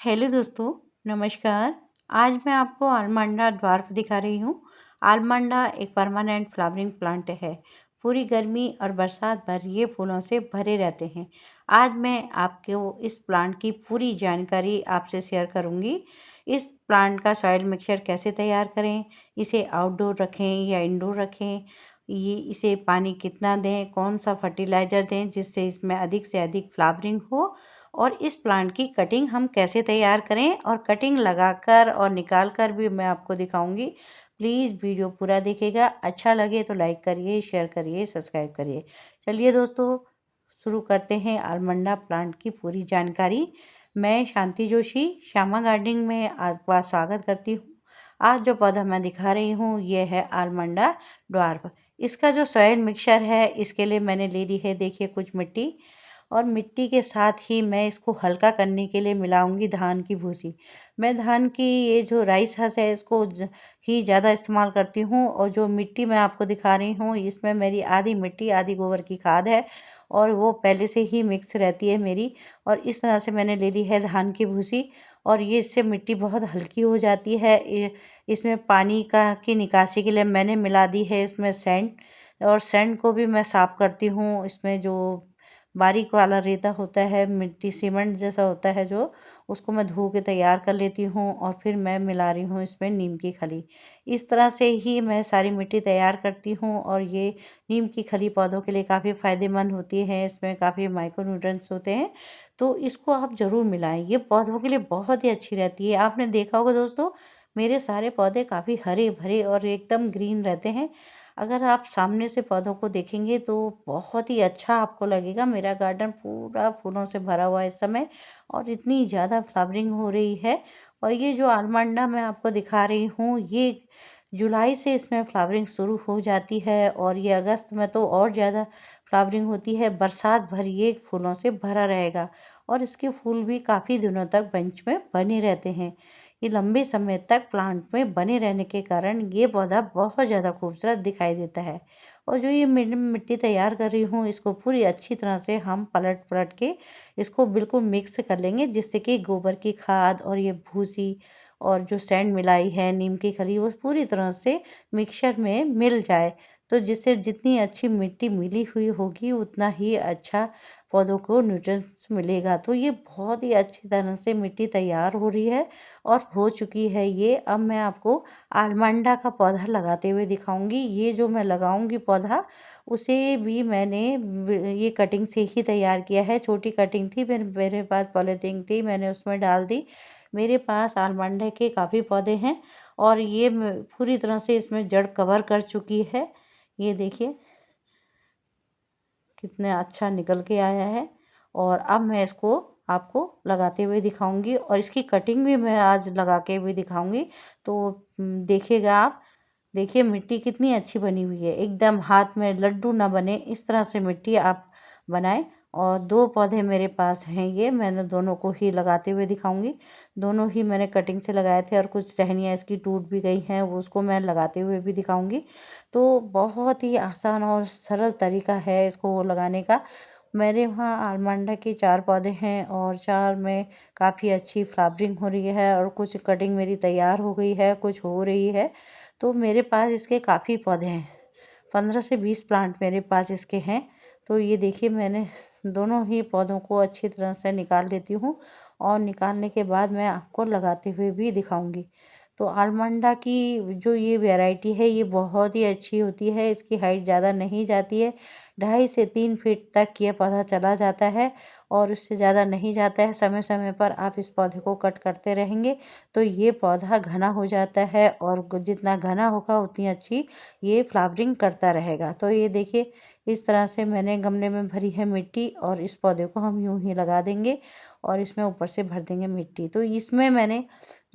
Hello दोस्तों, नमस्कार। आज मैं आपको आलमंडा ड्वार्फ दिखा रही हूँ। आलमंडा एक परमानेंट फ्लावरिंग प्लांट है। पूरी गर्मी और बरसात भर ये फूलों से भरे रहते हैं। आज मैं आपको इस प्लांट की पूरी जानकारी आपसे शेयर करूँगी। इस प्लांट का सॉइल मिक्सचर कैसे तैयार करें, इसे आउटडोर रखें या इंडोर रखें, ये इसे पानी कितना दें, कौन सा फर्टिलाइज़र दें जिससे इसमें अधिक से अधिक फ्लावरिंग हो, और इस प्लांट की कटिंग हम कैसे तैयार करें और कटिंग लगाकर और निकाल कर भी मैं आपको दिखाऊंगी। प्लीज़ वीडियो पूरा देखिएगा। अच्छा लगे तो लाइक करिए, शेयर करिए, सब्सक्राइब करिए। चलिए दोस्तों, शुरू करते हैं आलमंडा प्लांट की पूरी जानकारी। मैं शांति जोशी श्यामा गार्डनिंग में आपका स्वागत करती हूँ। आज जो पौधा मैं दिखा रही हूँ ये है आलमंडा ड्वार्फ। इसका जो सॉइल मिक्सचर है इसके लिए मैंने ले ली है, देखिए, कुछ मिट्टी, और मिट्टी के साथ ही मैं इसको हल्का करने के लिए मिलाऊंगी धान की भूसी। मैं धान की ये जो राइस हस है इसको ही ज़्यादा इस्तेमाल करती हूँ, और जो मिट्टी मैं आपको दिखा रही हूँ इसमें मेरी आधी मिट्टी आधी गोबर की खाद है, और वो पहले से ही मिक्स रहती है मेरी। और इस तरह से मैंने ले ली है धान की भूसी, और ये इससे मिट्टी बहुत हल्की हो जाती है। इसमें पानी का की निकासी के लिए मैंने मिला दी है इसमें सैंड, और सैंड को भी मैं साफ़ करती हूँ। इसमें जो बारीक वाला रेता होता है, मिट्टी सीमेंट जैसा होता है जो, उसको मैं धो के तैयार कर लेती हूँ, और फिर मैं मिला रही हूँ इसमें नीम की खली। इस तरह से ही मैं सारी मिट्टी तैयार करती हूँ, और ये नीम की खली पौधों के लिए काफ़ी फ़ायदेमंद होती है। इसमें काफ़ी माइक्रो न्यूट्रिएंट्स होते हैं, तो इसको आप ज़रूर मिलाएं। ये पौधों के लिए बहुत ही अच्छी रहती है। आपने देखा होगा दोस्तों, मेरे सारे पौधे काफ़ी हरे भरे और एकदम ग्रीन रहते हैं। अगर आप सामने से पौधों को देखेंगे तो बहुत ही अच्छा आपको लगेगा। मेरा गार्डन पूरा फूलों से भरा हुआ है इस समय, और इतनी ज़्यादा फ्लावरिंग हो रही है। और ये जो आलमंडा मैं आपको दिखा रही हूँ ये जुलाई से इसमें फ्लावरिंग शुरू हो जाती है, और ये अगस्त में तो और ज़्यादा फ्लावरिंग होती है। बरसात भर ये फूलों से भरा रहेगा, और इसके फूल भी काफ़ी दिनों तक बंच में बने रहते हैं। ये लंबे समय तक प्लांट में बने रहने के कारण ये पौधा बहुत ज़्यादा खूबसूरत दिखाई देता है। और जो ये मिट्टी तैयार कर रही हूँ इसको पूरी अच्छी तरह से हम पलट पलट के इसको बिल्कुल मिक्स कर लेंगे, जिससे कि गोबर की खाद और ये भूसी और जो सैंड मिलाई है नीम की खली वो पूरी तरह से मिक्सचर में मिल जाए। तो जिससे जितनी अच्छी मिट्टी मिली हुई होगी उतना ही अच्छा पौधों को न्यूट्रिएंट्स मिलेगा। तो ये बहुत ही अच्छी तरह से मिट्टी तैयार हो रही है और हो चुकी है ये। अब मैं आपको आलमंडा का पौधा लगाते हुए दिखाऊंगी। ये जो मैं लगाऊंगी पौधा, उसे भी मैंने ये कटिंग से ही तैयार किया है। छोटी कटिंग थी, मेरे पास पॉलीथीन थी, मैंने उसमें डाल दी। मेरे पास आलमंडे के काफ़ी पौधे हैं, और ये पूरी तरह से इसमें जड़ कवर कर चुकी है। ये देखिए कितना अच्छा निकल के आया है। और अब मैं इसको आपको लगाते हुए दिखाऊंगी, और इसकी कटिंग भी मैं आज लगा के भी दिखाऊंगी। तो देखिएगा आप। देखिए मिट्टी कितनी अच्छी बनी हुई है, एकदम हाथ में लड्डू ना बने इस तरह से मिट्टी आप बनाएं। और दो पौधे मेरे पास हैं, ये मैंने दोनों को ही लगाते हुए दिखाऊंगी। दोनों ही मैंने कटिंग से लगाए थे, और कुछ टहनियाँ इसकी टूट भी गई हैं, वो उसको मैं लगाते हुए भी दिखाऊंगी। तो बहुत ही आसान और सरल तरीका है इसको लगाने का। मेरे वहाँ आलमंडा के 4 पौधे हैं, और 4 में काफ़ी अच्छी फ्लावरिंग हो रही है, और कुछ कटिंग मेरी तैयार हो गई है, कुछ हो रही है। तो मेरे पास इसके काफ़ी पौधे हैं, 15 से 20 प्लांट मेरे पास इसके हैं। तो ये देखिए मैंने दोनों ही पौधों को अच्छी तरह से निकाल लेती हूँ, और निकालने के बाद मैं आपको लगाते हुए भी दिखाऊंगी। तो आलमंडा की जो ये वैरायटी है ये बहुत ही अच्छी होती है। इसकी हाइट ज़्यादा नहीं जाती है, 2.5 से 3 फीट तक ये पौधा चला जाता है, और उससे ज़्यादा नहीं जाता है। समय समय पर आप इस पौधे को कट करते रहेंगे तो ये पौधा घना हो जाता है, और जितना घना होगा उतनी अच्छी ये फ्लावरिंग करता रहेगा। तो ये देखिए इस तरह से मैंने गमले में भरी है मिट्टी, और इस पौधे को हम यूं ही लगा देंगे, और इसमें ऊपर से भर देंगे मिट्टी। तो इसमें मैंने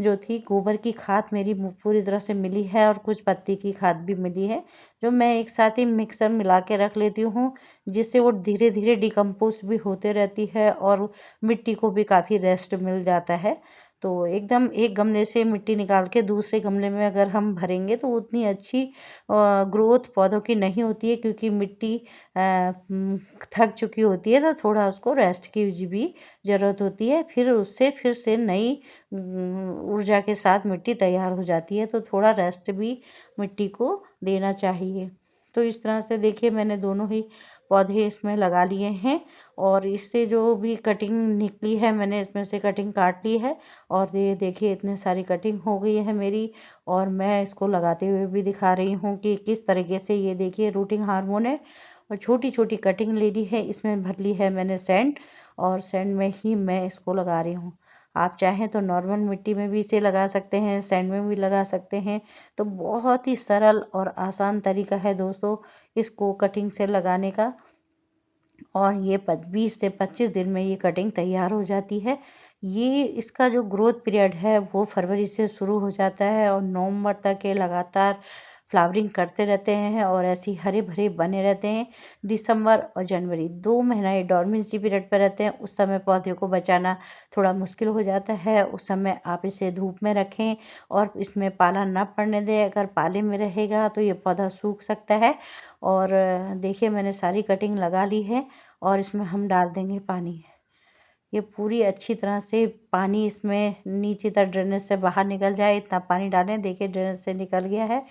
जो थी गोबर की खाद मेरी पूरी तरह से मिली है, और कुछ पत्ती की खाद भी मिली है, जो मैं एक साथ ही मिक्सर मिला के रख लेती हूँ, जिससे वो धीरे धीरे डिकम्पोज भी होते रहती है, और मिट्टी को भी काफ़ी रेस्ट मिल जाता है। तो एकदम एक गमले से मिट्टी निकाल के दूसरे गमले में अगर हम भरेंगे तो उतनी अच्छी ग्रोथ पौधों की नहीं होती है, क्योंकि मिट्टी थक चुकी होती है, तो थोड़ा उसको रेस्ट की भी ज़रूरत होती है। फिर से नई ऊर्जा के साथ मिट्टी तैयार हो जाती है, तो थोड़ा रेस्ट भी मिट्टी को देना चाहिए। तो इस तरह से देखिए मैंने दोनों ही पौधे इसमें लगा लिए हैं, और इससे जो भी कटिंग निकली है मैंने इसमें से कटिंग काट ली है, और ये देखिए इतनी सारी कटिंग हो गई है मेरी। और मैं इसको लगाते हुए भी दिखा रही हूँ कि किस तरीके से, ये देखिए रूटिंग हार्मोन है, और छोटी छोटी कटिंग ले ली है, इसमें भर ली है मैंने सैंड, और सैंड में ही मैं इसको लगा रही हूँ। आप चाहें तो नॉर्मल मिट्टी में भी इसे लगा सकते हैं, सैंड में भी लगा सकते हैं। तो बहुत ही सरल और आसान तरीका है दोस्तों इसको कटिंग से लगाने का, और ये 20 से 25 दिन में ये कटिंग तैयार हो जाती है। ये इसका जो ग्रोथ पीरियड है वो फरवरी से शुरू हो जाता है, और नवंबर तक ये लगातार फ्लावरिंग करते रहते हैं, और ऐसे ही हरे भरे बने रहते हैं। दिसंबर और जनवरी 2 महीना ये डोरमेंसी पीरियड पर रहते हैं। उस समय पौधे को बचाना थोड़ा मुश्किल हो जाता है। उस समय आप इसे धूप में रखें और इसमें पाला ना पड़ने दें। अगर पाले में रहेगा तो ये पौधा सूख सकता है। और देखिए मैंने सारी कटिंग लगा ली है, और इसमें हम डाल देंगे पानी। ये पूरी अच्छी तरह से पानी इसमें नीचे तक ड्रेनेज से बाहर निकल जाए इतना पानी डालें। देखिए ड्रेनेज से निकल गया है,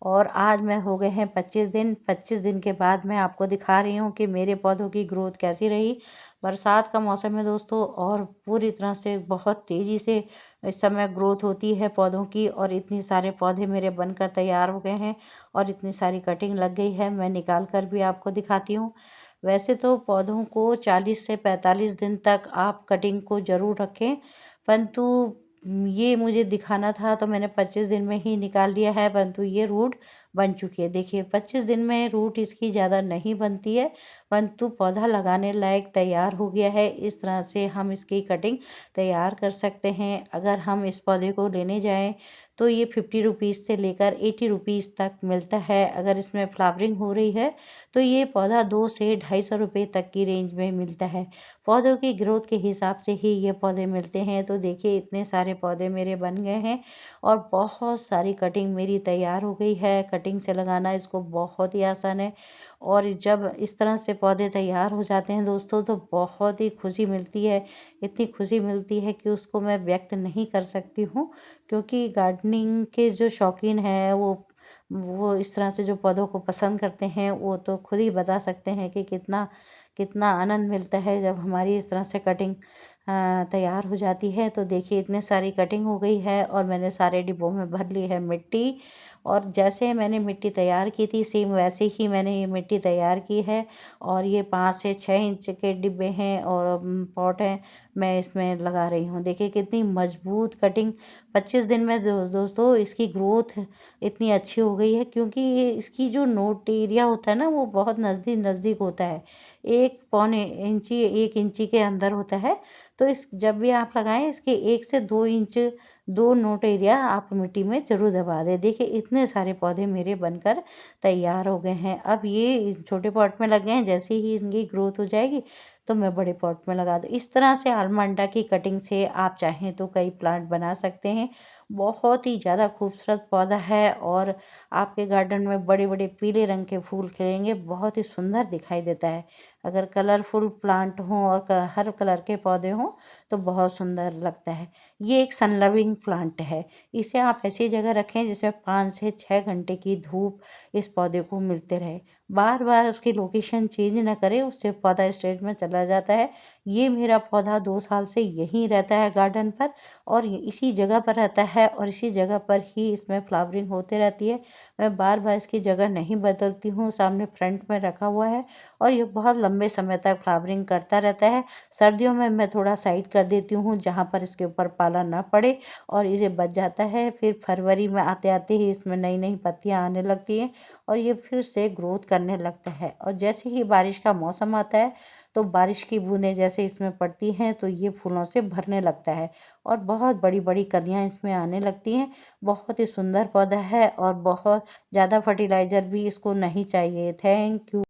और आज मैं हो गए हैं 25 दिन। 25 दिन के बाद मैं आपको दिखा रही हूँ कि मेरे पौधों की ग्रोथ कैसी रही। बरसात का मौसम है दोस्तों, और पूरी तरह से बहुत तेज़ी से इस समय ग्रोथ होती है पौधों की, और इतनी सारे पौधे मेरे बनकर तैयार हो गए हैं, और इतनी सारी कटिंग लग गई है। मैं निकाल कर भी आपको दिखाती हूँ। वैसे तो पौधों को 40 से 45 दिन तक आप कटिंग को ज़रूर रखें, परंतु ये मुझे दिखाना था तो मैंने 25 दिन में ही निकाल लिया है, परंतु ये रूट बन चुकी है। देखिए 25 दिन में रूट इसकी ज़्यादा नहीं बनती है, परंतु पौधा लगाने लायक तैयार हो गया है। इस तरह से हम इसकी कटिंग तैयार कर सकते हैं। अगर हम इस पौधे को लेने जाएं तो ये 50 रुपीज़ से लेकर 80 रुपीज़ तक मिलता है। अगर इसमें फ्लावरिंग हो रही है तो ये पौधा 2 से 250 रुपये तक की रेंज में मिलता है। पौधों की ग्रोथ के हिसाब से ही ये पौधे मिलते हैं। तो देखिए इतने सारे पौधे मेरे बन गए हैं, और बहुत सारी कटिंग मेरी तैयार हो गई है। कटिंग से लगाना इसको बहुत ही आसान है, और जब इस तरह से पौधे तैयार हो जाते हैं दोस्तों तो बहुत ही खुशी मिलती है। इतनी खुशी मिलती है कि उसको मैं व्यक्त नहीं कर सकती हूँ, क्योंकि गार्डनिंग के जो शौकीन हैं वो इस तरह से जो पौधों को पसंद करते हैं वो तो खुद ही बता सकते हैं कि कितना कितना आनंद मिलता है जब हमारी इस तरह से कटिंग तैयार हो जाती है। तो देखिए इतने सारी कटिंग हो गई है, और मैंने सारे डिब्बों में भर ली है मिट्टी, और जैसे मैंने मिट्टी तैयार की थी सेम वैसे ही मैंने ये मिट्टी तैयार की है। और ये 5 से 6 इंच के डिब्बे हैं, और पॉट हैं, मैं इसमें लगा रही हूँ। देखिए कितनी मजबूत कटिंग 25 दिन में दोस्तों इसकी ग्रोथ इतनी अच्छी हो गई है, क्योंकि ये इसकी जो नोट एरिया होता है ना वो बहुत नज़दीक नज़दीक होता है। 1 इंची के अंदर होता है। तो इस जब भी आप लगाएं इसके 1 से 2 इंच 2 नोट एरिया आप मिट्टी में ज़रूर दबा दें। देखिए इतने सारे पौधे मेरे बनकर तैयार हो गए हैं। अब ये छोटे पॉट में लग गए हैं, जैसे ही इनकी ग्रोथ हो जाएगी तो मैं बड़े पॉट में लगा दूँ। इस तरह से आलमंडा की कटिंग से आप चाहें तो कई प्लांट बना सकते हैं। बहुत ही ज़्यादा खूबसूरत पौधा है, और आपके गार्डन में बड़े बड़े पीले रंग के फूल खिलेंगे, बहुत ही सुंदर दिखाई देता है। अगर कलरफुल प्लांट हों और हर कलर के पौधे हों तो बहुत सुंदर लगता है। ये एक सन लविंग प्लांट है। इसे आप ऐसी जगह रखें जिसमें 5 से 6 घंटे की धूप इस पौधे को मिलते रहे। बार बार उसकी लोकेशन चेंज ना करें, उससे पौधा स्टेट में चला जाता है। ये मेरा पौधा 2 साल से यहीं रहता है गार्डन पर, और इसी जगह पर रहता है, और इसी जगह पर ही इसमें फ्लावरिंग होते रहती है। मैं बार बार इसकी जगह नहीं बदलती हूँ, सामने फ्रंट में रखा हुआ है, और ये बहुत लंबे समय तक फ्लावरिंग करता रहता है। सर्दियों में मैं थोड़ा साइड कर देती हूँ जहाँ पर इसके ऊपर पाला ना पड़े, और ये बच जाता है। फिर फरवरी में आते आते ही इसमें नई नई पत्तियाँ आने लगती हैं, और ये फिर से ग्रोथ करने लगता है। और जैसे ही बारिश का मौसम आता है तो बारिश की बूंदें जैसे इसमें पड़ती हैं तो ये फूलों से भरने लगता है, और बहुत बड़ी बड़ी कलियाँ इसमें आने लगती हैं। बहुत ही सुंदर पौधा है, और बहुत ज़्यादा फर्टिलाइज़र भी इसको नहीं चाहिए। Thank you.